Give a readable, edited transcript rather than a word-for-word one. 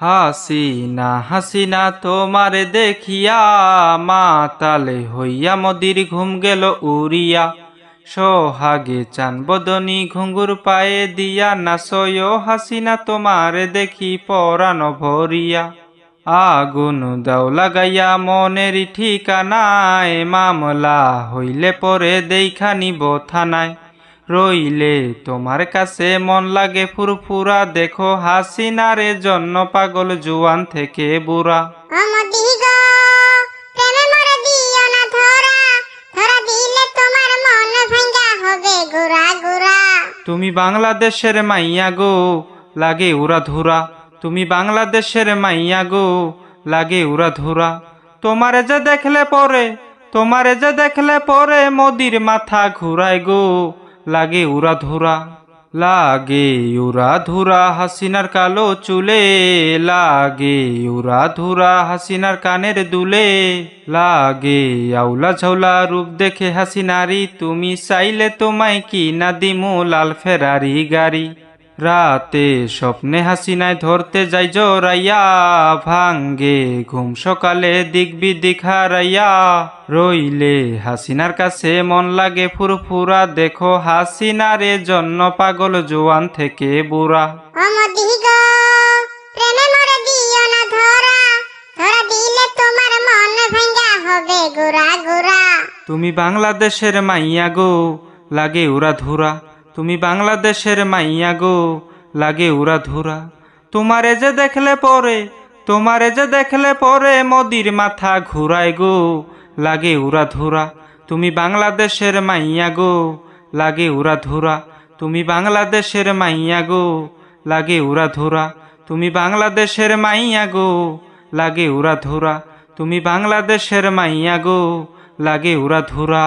হাসিনা হাসিনা তোমারে দেখিয়া মাতালে হইয়া মদির ঘুম গেল উড়িয়া। সোহাগে চান বদনী ঘুঙ্গুর পায়ে দিয়া নাচয় হাসিনা তোমারে দেখি পরাণ ভরিয়া। আগুন দাও লাগাইয়া মনের ঠিকানায়, মামলা হইলে পরে দেখা নিব থানায়। রইলে তোমার কাছে মন লাগে ফুরফুরা, দেখো হাসিনারে জন্য পাগল জুয়ান থেকে বুড়া। তুমি বাংলাদেশের মাইয়া গো, লাগে উড়া ধুরা। তুমি বাংলাদেশের মাইয়া গো, লাগে উড়া ধুরা। তোমারে যে দেখলে পরে, তোমারে যে দেখলে পরে মোদির মাথা ঘুরায় গো, লাগে উড়া ধুরা। লাগে উড়া ধুরা হাসিনার কালো চুলে, লাগে উড়া ধুরা হাসিনার কানের দুলে। লাগে আউলা ঝাউলা রূপ দেখে হাসিনারি, তুমি চাইলে তোমায় কি না দিমু লাল ফেরারি গাড়ি। রাতে স্বপ্নে হাসিনায় ধরতে যাই জরাইয়া, ভাঙ্গে ঘুম সকালে দিক বিদিক হারাইয়া। রইলে হাসিনার কাছে মন লাগে ফুরফুরা, দেখো হাসিনারে জন্য পাগল জোয়ান থেকে বুড়া। তুমি বাংলাদেশের মাইয়া গো, লাগে উড়া ধুরা। তুমি বাংলাদেশের মাইয়া গো, লাগে উড়া ধুরা। তোমারে যে দেখলে পরে, তোমারে যে দেখলে পরে মোদির মাথা ঘুরায় গো, লাগে উড়া ধুরা। তুমি বাংলাদেশের মাইয়া গো, লাগে উড়া ধুরা। তুমি বাংলাদেশের মাইয়া গো, লাগে উড়া ধুরা। তুমি বাংলাদেশের মাইয়া গো, লাগে উড়া ধুরা। তুমি বাংলাদেশের মাইয়া গো, লাগে উড়া ধুরা।